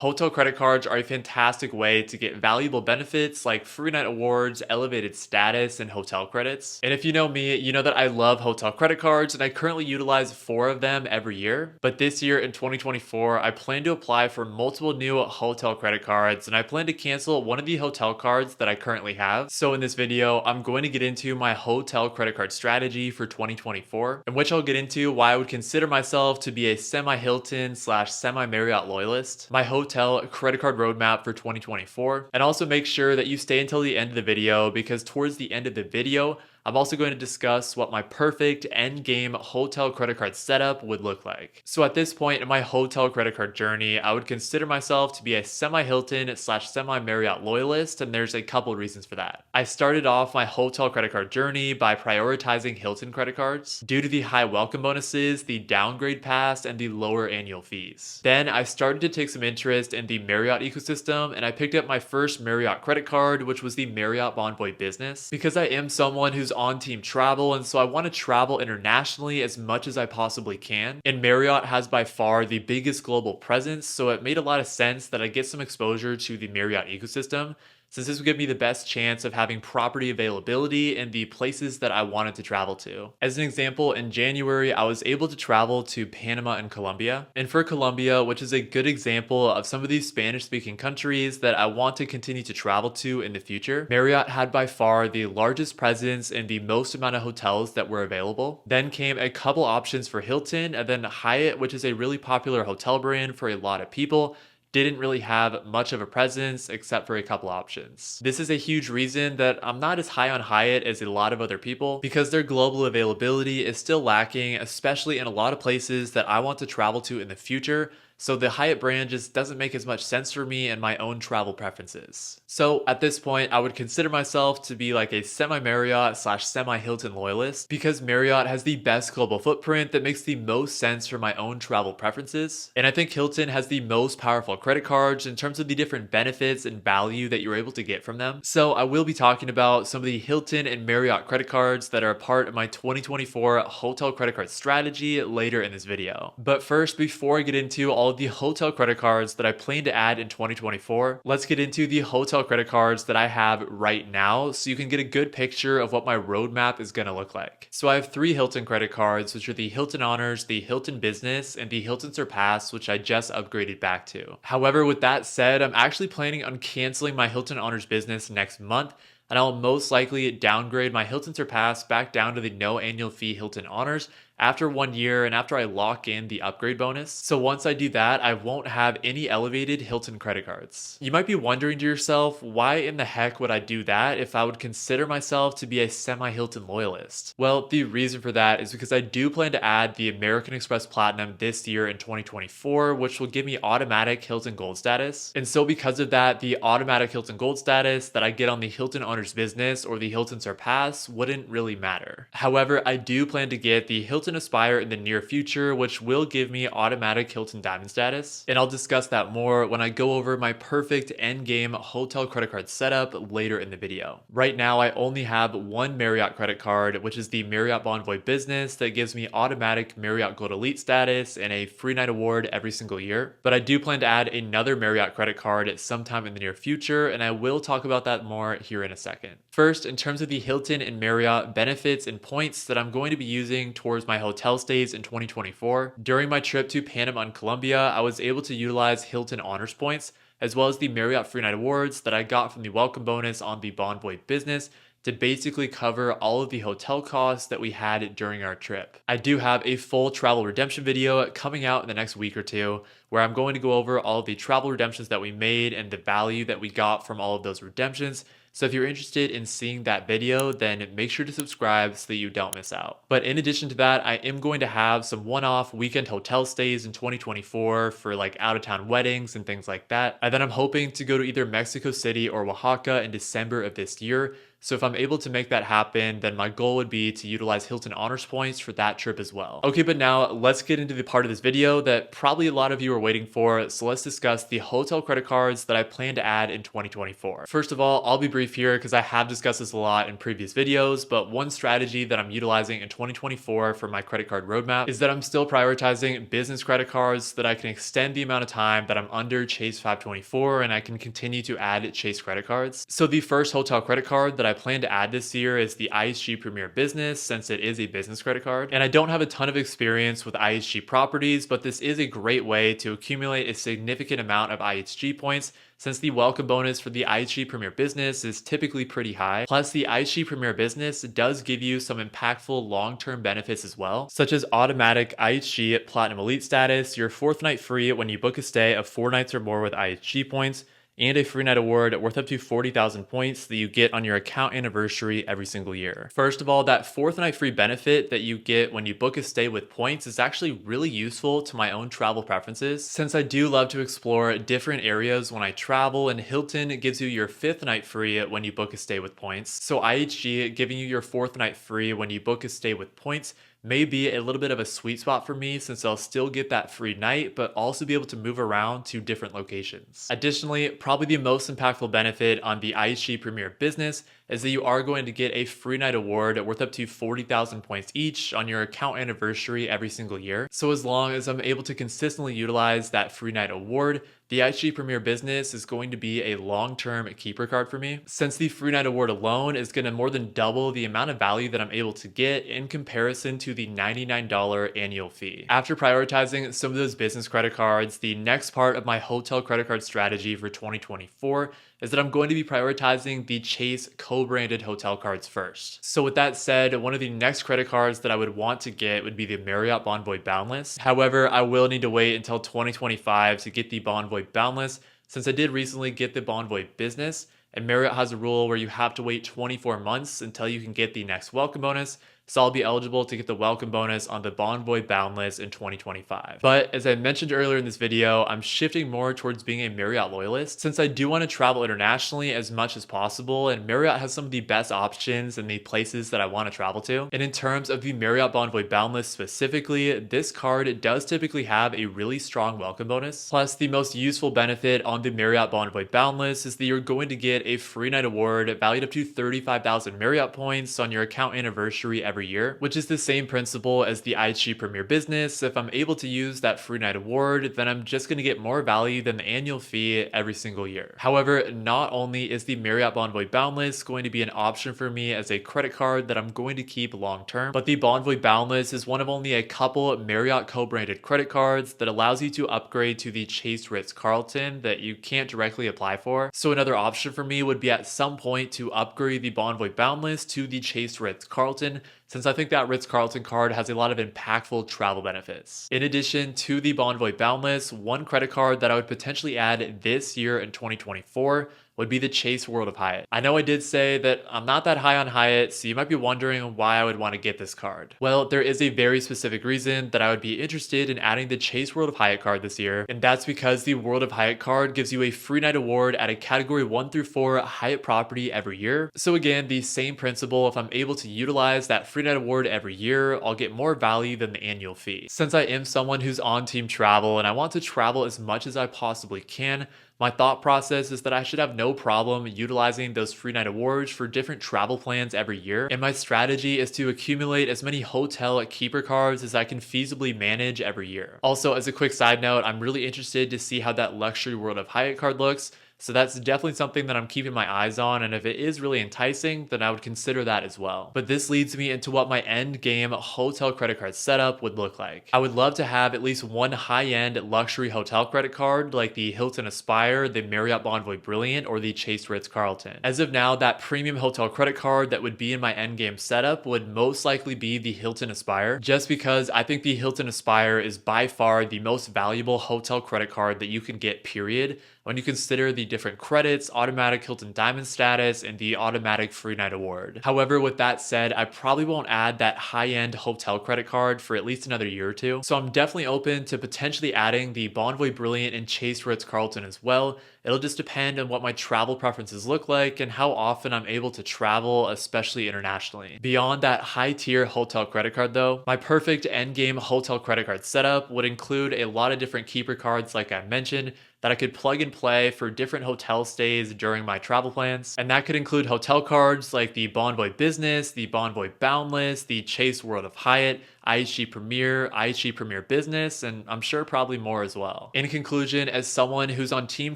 Hotel credit cards are a fantastic way to get valuable benefits like free night awards, elevated status, and hotel credits. And if you know me, you know that I love hotel credit cards and I currently utilize 4 of them every year. But this year in 2024, I plan to apply for multiple new hotel credit cards and I plan to cancel one of the hotel cards that I currently have. So in this video, I'm going to get into my hotel credit card strategy for 2024, in which I'll get into why I would consider myself to be a Semi Hilton slash Semi Marriott loyalist, my hotel credit card roadmap for 2024, and also make sure that you stay until the end of the video because towards the end of the video, I'm also going to discuss what my perfect end game hotel credit card setup would look like. So at this point in my hotel credit card journey, I would consider myself to be a Semi Hilton slash Semi Marriott loyalist, and there's a couple reasons for that. I started off my hotel credit card journey by prioritizing Hilton credit cards due to the high welcome bonuses, the downgrade pass, and the lower annual fees. Then I started to take some interest in the Marriott ecosystem, and I picked up my first Marriott credit card, which was the Marriott Bonvoy Business, because I am someone who's on team travel, and so I want to travel internationally as much as I possibly can. And Marriott has by far the biggest global presence, so it made a lot of sense that I get some exposure to the Marriott ecosystem, since this would give me the best chance of having property availability in the places that I wanted to travel to. As an example, in January, I was able to travel to Panama and Colombia. And for Colombia, which is a good example of some of these Spanish-speaking countries that I want to continue to travel to in the future, Marriott had by far the largest presence and the most amount of hotels that were available. Then came a couple options for Hilton, and then Hyatt, which is a really popular hotel brand for a lot of people, didn't really have much of a presence except for a couple options. This is a huge reason that I'm not as high on Hyatt as a lot of other people because their global availability is still lacking, especially in a lot of places that I want to travel to in the future. So the Hyatt brand just doesn't make as much sense for me and my own travel preferences. So at this point, I would consider myself to be like a Semi Marriott slash Semi Hilton loyalist because Marriott has the best global footprint that makes the most sense for my own travel preferences. And I think Hilton has the most powerful credit cards in terms of the different benefits and value that you're able to get from them. So I will be talking about some of the Hilton and Marriott credit cards that are a part of my 2024 hotel credit card strategy later in this video. But first, before I get into all of the hotel credit cards that I plan to add in 2024, let's get into the hotel credit cards that I have right now so you can get a good picture of what my roadmap is going to look like. So I have 3 Hilton credit cards, which are the Hilton Honors, the Hilton Business, and the Hilton Surpass, which I just upgraded back to. However, with that said, I'm actually planning on canceling my Hilton Honors Business next month, and I'll most likely downgrade my Hilton Surpass back down to the no annual fee Hilton Honors after 1 year and after I lock in the upgrade bonus. So once I do that, I won't have any elevated Hilton credit cards. You might be wondering to yourself, why in the heck would I do that if I would consider myself to be a Semi Hilton loyalist? Well, the reason for that is because I do plan to add the American Express Platinum this year in 2024, which will give me automatic Hilton Gold status. And so because of that, the automatic Hilton Gold status that I get on the Hilton Honors Business or the Hilton Surpass wouldn't really matter. However, I do plan to get the Hilton Aspire in the near future, which will give me automatic Hilton Diamond status. And I'll discuss that more when I go over my perfect endgame hotel credit card setup later in the video. Right now, I only have 1 Marriott credit card, which is the Marriott Bonvoy Business that gives me automatic Marriott Gold Elite status and a free night award every single year. But I do plan to add another Marriott credit card sometime in the near future, and I will talk about that more here in a second. First, in terms of the Hilton and Marriott benefits and points that I'm going to be using towards my hotel stays in 2024. During my trip to Panama and Colombia, I was able to utilize Hilton Honors points, as well as the Marriott Free Night Awards that I got from the welcome bonus on the Bonvoy Business to basically cover all of the hotel costs that we had during our trip. I do have a full travel redemption video coming out in the next week or two, where I'm going to go over all of the travel redemptions that we made and the value that we got from all of those redemptions. So if you're interested in seeing that video, then make sure to subscribe so that you don't miss out. But in addition to that, I am going to have some one-off weekend hotel stays in 2024 for like out-of-town weddings and things like that. And then I'm hoping to go to either Mexico City or Oaxaca in December of this year. So if I'm able to make that happen, then my goal would be to utilize Hilton Honors points for that trip as well. Okay, but now let's get into the part of this video that probably a lot of you are waiting for. So let's discuss the hotel credit cards that I plan to add in 2024. First of all, I'll be brief here because I have discussed this a lot in previous videos, but one strategy that I'm utilizing in 2024 for my credit card roadmap is that I'm still prioritizing business credit cards so that I can extend the amount of time that I'm under Chase 524 and I can continue to add Chase credit cards. So the first hotel credit card that I plan to add this year is the IHG Premier Business, since it is a business credit card. And I don't have a ton of experience with IHG properties, but this is a great way to accumulate a significant amount of IHG points, since the welcome bonus for the IHG Premier Business is typically pretty high. Plus, the IHG Premier Business does give you some impactful long-term benefits as well, such as automatic IHG Platinum Elite status, your 4th night free when you book a stay of 4 nights or more with IHG points, and a free night award worth up to 40,000 points that you get on your account anniversary every single year. First of all, that 4th night free benefit that you get when you book a stay with points is actually really useful to my own travel preferences, since I do love to explore different areas when I travel, and Hilton gives you your 5th night free when you book a stay with points. So IHG giving you your 4th night free when you book a stay with points may be a little bit of a sweet spot for me, since I'll still get that free night, but also be able to move around to different locations. Additionally, probably the most impactful benefit on the IHG Premier Business is that you are going to get a free night award worth up to 40,000 points each on your account anniversary every single year. So as long as I'm able to consistently utilize that free night award, the IHG Premier Business is going to be a long-term keeper card for me, since the free night award alone is going to more than double the amount of value that I'm able to get in comparison to the $99 annual fee. After prioritizing some of those business credit cards, the next part of my hotel credit card strategy for 2024 is that I'm going to be prioritizing the Chase co-branded hotel cards first. So with that said, one of the next credit cards that I would want to get would be the Marriott Bonvoy Boundless. However, I will need to wait until 2025 to get the Bonvoy Boundless, since I did recently get the Bonvoy Business, and Marriott has a rule where you have to wait 24 months until you can get the next welcome bonus. So I'll be eligible to get the welcome bonus on the Bonvoy Boundless in 2025. But as I mentioned earlier in this video, I'm shifting more towards being a Marriott loyalist, since I do want to travel internationally as much as possible, and Marriott has some of the best options in the places that I want to travel to. And in terms of the Marriott Bonvoy Boundless specifically, this card does typically have a really strong welcome bonus. Plus, the most useful benefit on the Marriott Bonvoy Boundless is that you're going to get a free night award valued up to 35,000 Marriott points on your account anniversary every year, which is the same principle as the IHG Premier Business. If I'm able to use that free night award, then I'm just going to get more value than the annual fee every single year. However, not only is the Marriott Bonvoy Boundless going to be an option for me as a credit card that I'm going to keep long term, but the Bonvoy Boundless is one of only a couple Marriott co-branded credit cards that allows you to upgrade to the Chase Ritz-Carlton that you can't directly apply for. So another option for me would be at some point to upgrade the Bonvoy Boundless to the Chase Ritz-Carlton, since I think that Ritz-Carlton card has a lot of impactful travel benefits. In addition to the Bonvoy Boundless, one credit card that I would potentially add this year in 2024 would be the Chase World of Hyatt. I know I did say that I'm not that high on Hyatt, so you might be wondering why I would want to get this card. Well, there is a very specific reason that I would be interested in adding the Chase World of Hyatt card this year, and that's because the World of Hyatt card gives you a free night award at a category 1 through 4 Hyatt property every year. So again, the same principle, if I'm able to utilize that free night award every year, I'll get more value than the annual fee. Since I am someone who's on team travel and I want to travel as much as I possibly can, my thought process is that I should have no problem utilizing those free night awards for different travel plans every year. And my strategy is to accumulate as many hotel keeper cards as I can feasibly manage every year. Also, as a quick side note, I'm really interested to see how that Luxury World of Hyatt card looks. So that's definitely something that I'm keeping my eyes on, and if it is really enticing, then I would consider that as well. But this leads me into what my end game hotel credit card setup would look like. I would love to have at least one high-end luxury hotel credit card like the Hilton Aspire, the Marriott Bonvoy Brilliant, or the Chase Ritz-Carlton. As of now, that premium hotel credit card that would be in my end game setup would most likely be the Hilton Aspire, just because I think the Hilton Aspire is by far the most valuable hotel credit card that you can get, period, when you consider the different credits, automatic Hilton Diamond status, and the automatic free night award. However, with that said, I probably won't add that high-end hotel credit card for at least another year or two. So I'm definitely open to potentially adding the Bonvoy Brilliant and Chase Ritz-Carlton as well. It'll just depend on what my travel preferences look like and how often I'm able to travel, especially internationally. Beyond that high-tier hotel credit card though, my perfect endgame hotel credit card setup would include a lot of different keeper cards like I mentioned, that I could plug and play for different hotel stays during my travel plans. And that could include hotel cards like the Bonvoy Business, the Bonvoy Boundless, the Chase World of Hyatt, IHG Premier, IHG Premier Business, and I'm sure probably more as well. In conclusion, as someone who's on team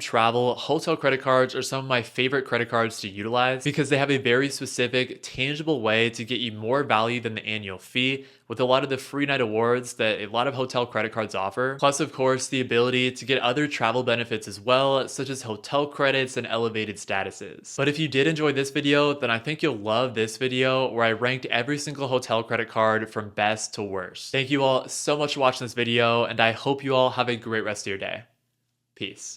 travel, hotel credit cards are some of my favorite credit cards to utilize because they have a very specific, tangible way to get you more value than the annual fee with a lot of the free night awards that a lot of hotel credit cards offer. Plus, of course, the ability to get other travel benefits as well, such as hotel credits and elevated statuses. But if you did enjoy this video, then I think you'll love this video where I ranked every single hotel credit card from best to worst. Thank you all so much for watching this video, and I hope you all have a great rest of your day. Peace.